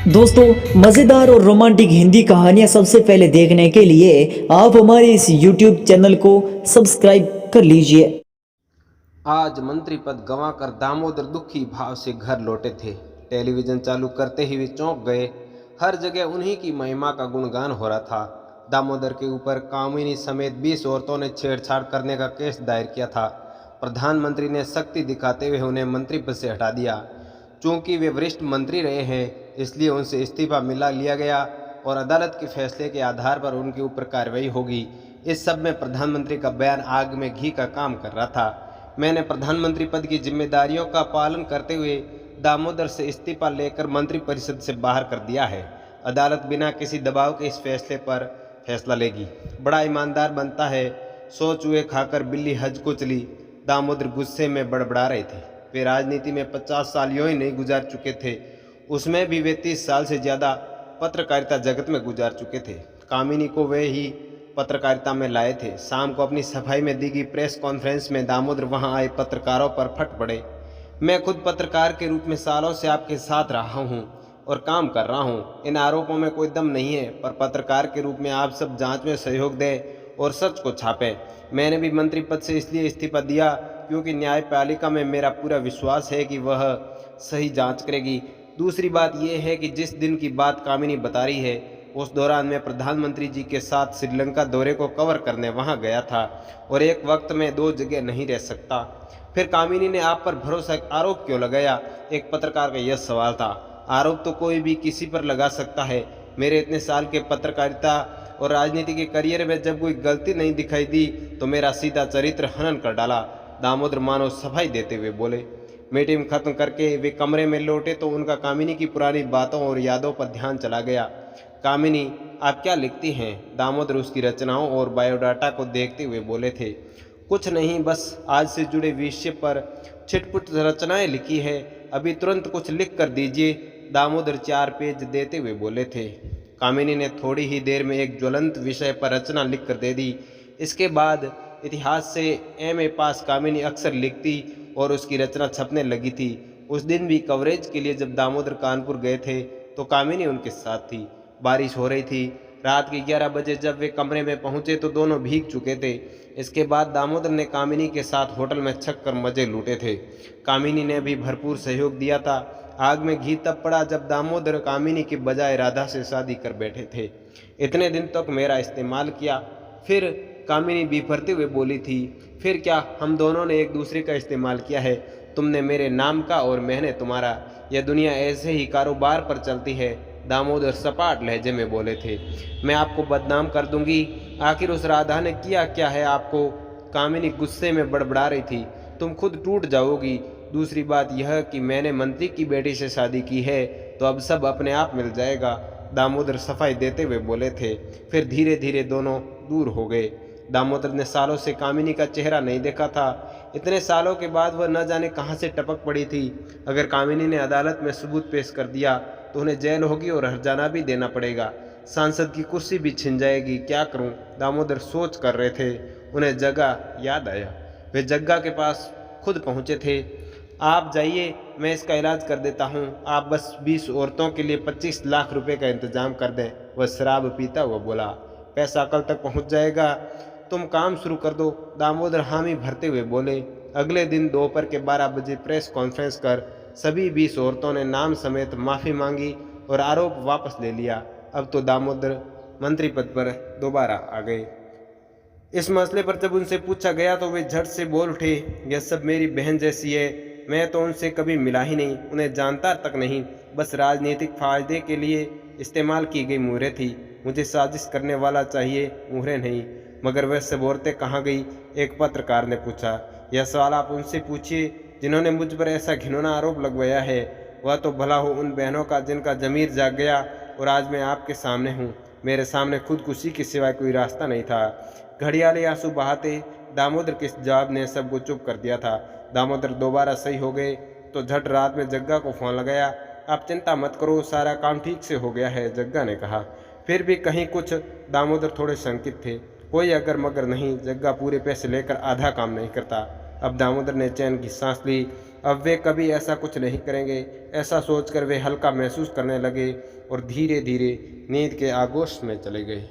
दोस्तों, मज़ेदार और रोमांटिक हिंदी कहानियाँ सबसे पहले देखने के लिए आप हमारे इस YouTube चैनल को सब्सक्राइब कर लीजिए। आज मंत्री पद गंवाकर दामोदर दुखी भाव से घर लौटे थे। टेलीविजन चालू करते ही वे चौंक गए। हर जगह उन्हीं की महिमा का गुणगान हो रहा था। दामोदर के ऊपर कामिनी समेत 20 औरतों ने छेड़छाड़ करने का केस दायर किया था। प्रधानमंत्री ने सख्ती दिखाते हुए उन्हें मंत्री पद से हटा दिया। चूंकि वे वरिष्ठ मंत्री रहे हैं, इसलिए उनसे इस्तीफा मिला लिया गया और अदालत के फैसले के आधार पर उनके ऊपर कार्रवाई होगी। इस सब में प्रधानमंत्री का बयान आग में घी का काम कर रहा था। मैंने प्रधानमंत्री पद की जिम्मेदारियों का पालन करते हुए दामोदर से इस्तीफा लेकर मंत्रिपरिषद से बाहर कर दिया है। अदालत बिना किसी दबाव के इस फैसले पर फैसला लेगी। बड़ा ईमानदार बनता है, 100 चूहे खाकर बिल्ली हज को चली। दामोदर गुस्से में बड़बड़ा रहे थे। वे राजनीति में 50 साल यूं ही नहीं गुजार चुके थे, उसमें भी वे 30 साल से ज़्यादा पत्रकारिता जगत में गुजार चुके थे। कामिनी को वे ही पत्रकारिता में लाए थे। शाम को अपनी सफाई में दी गई प्रेस कॉन्फ्रेंस में दामोदर वहां आए पत्रकारों पर फट पड़े। मैं खुद पत्रकार के रूप में सालों से आपके साथ रहा हूं और काम कर रहा हूं। इन आरोपों में कोई दम नहीं है, पर पत्रकार के रूप में आप सब जांच में सहयोग दें और सच को छापें। मैंने भी मंत्री पद से इसलिए इस्तीफा दिया क्योंकि न्यायपालिका में मेरा पूरा विश्वास है कि वह सही जांच करेगी। दूसरी बात यह है कि जिस दिन की बात कामिनी बता रही है, उस दौरान मैं प्रधानमंत्री जी के साथ श्रीलंका दौरे को कवर करने वहां गया था और एक वक्त में 2 जगह नहीं रह सकता। फिर कामिनी ने आप पर भरोसा आरोप क्यों लगाया? एक पत्रकार का यह सवाल था। आरोप तो कोई भी किसी पर लगा सकता है। मेरे इतने साल के पत्रकारिता और राजनीति के करियर में जब कोई गलती नहीं दिखाई दी तो मेरा सीधा चरित्र हनन कर डाला। दामोदर मानो सफाई देते हुए बोले। मीटिंग खत्म करके वे कमरे में लौटे तो उनका कामिनी की पुरानी बातों और यादों पर ध्यान चला गया। कामिनी, आप क्या लिखती हैं? दामोदर उसकी रचनाओं और बायोडाटा को देखते हुए बोले थे। कुछ नहीं, बस आज से जुड़े विषय पर छिटपुट रचनाएं लिखी है। अभी तुरंत कुछ लिख कर दीजिए। दामोदर 4 पेज देते हुए बोले थे। कामिनी ने थोड़ी ही देर में एक ज्वलंत विषय पर रचना लिख कर दे दी। इसके बाद इतिहास से MA पास कामिनी अक्सर लिखती और उसकी रचना छपने लगी थी। उस दिन भी कवरेज के लिए जब दामोदर कानपुर गए थे तो कामिनी उनके साथ थी। बारिश हो रही थी। रात के 11 बजे जब वे कमरे में पहुंचे तो दोनों भीग चुके थे। इसके बाद दामोदर ने कामिनी के साथ होटल में छक कर मजे लूटे थे। कामिनी ने भी भरपूर सहयोग दिया था। आग में घी तब पड़ा जब दामोदर कामिनी के बजाय राधा से शादी कर बैठे थे। इतने दिन तक मेरा इस्तेमाल किया। फिर कामिनी बिफरते हुए बोली थी, फिर क्या, हम दोनों ने एक दूसरे का इस्तेमाल किया है। तुमने मेरे नाम का और मैंने तुम्हारा। यह दुनिया ऐसे ही कारोबार पर चलती है। दामोदर सपाट लहजे में बोले थे। मैं आपको बदनाम कर दूंगी। आखिर उस राधा ने किया क्या है आपको? कामिनी गुस्से में बड़बड़ा रही थी। तुम खुद टूट जाओगी। दूसरी बात यह कि मैंने मंत्री की बेटी से शादी की है तो अब सब अपने आप मिल जाएगा। दामोदर सफाई देते हुए बोले थे। फिर धीरे धीरे दोनों दूर हो गए। दामोदर ने सालों से कामिनी का चेहरा नहीं देखा था। इतने सालों के बाद वह न जाने कहां से टपक पड़ी थी। अगर कामिनी ने अदालत में सबूत पेश कर दिया तो उन्हें जेल होगी और हर्जाना भी देना पड़ेगा। सांसद की कुर्सी भी छिन जाएगी। क्या करूं? दामोदर सोच कर रहे थे। उन्हें जगह याद आया। वे जग्गा के पास खुद पहुंचे थे। आप जाइए, मैं इसका इलाज कर देता हूं। आप बस 20 औरतों के लिए 25 लाख रुपए का इंतजाम कर दें। वह शराब पीता हुआ बोला। पैसा कल तक पहुंच जाएगा, तुम काम शुरू कर दो। दामोदर हामी भरते हुए बोले। अगले दिन दोपहर के 12 बजे प्रेस कॉन्फ्रेंस कर सभी 20 औरतों ने नाम समेत माफ़ी मांगी और आरोप वापस ले लिया। अब तो दामोदर मंत्री पद पर दोबारा आ गए। इस मसले पर जब उनसे पूछा गया तो वे झट से बोल उठे, यह सब मेरी बहन जैसी है। मैं तो उनसे कभी मिला ही नहीं, उन्हें जानता तक नहीं। बस राजनीतिक फायदे के लिए इस्तेमाल की गई मुहरें थी। मुझे साजिश करने वाला चाहिए, मुहरें नहीं। मगर वह सब औरतें कहाँ गई? एक पत्रकार ने पूछा। यह सवाल आप उनसे पूछिए जिन्होंने मुझ पर ऐसा घिनौना आरोप लगवाया है। वह तो भला हो उन बहनों का जिनका जमीर जाग गया और आज मैं आपके सामने हूँ। मेरे सामने खुदकुशी के सिवाय कोई रास्ता नहीं था। घड़ियाले आंसू बहाते दामोदर के जवाब ने सबको चुप कर दिया था। दामोदर दोबारा सही हो गए तो झट रात में जग्गा को फ़ोन लगाया। आप चिंता मत करो, सारा काम ठीक से हो गया है, जग्गा ने कहा। फिर भी कहीं कुछ दामोदर थोड़े शंकित थे। कोई अगर मगर नहीं, जग्गा पूरे पैसे लेकर आधा काम नहीं करता। अब दामोदर ने चैन की सांस ली। अब वे कभी ऐसा कुछ नहीं करेंगे। ऐसा सोचकर वे हल्का महसूस करने लगे और धीरे धीरे नींद के आगोश में चले गए।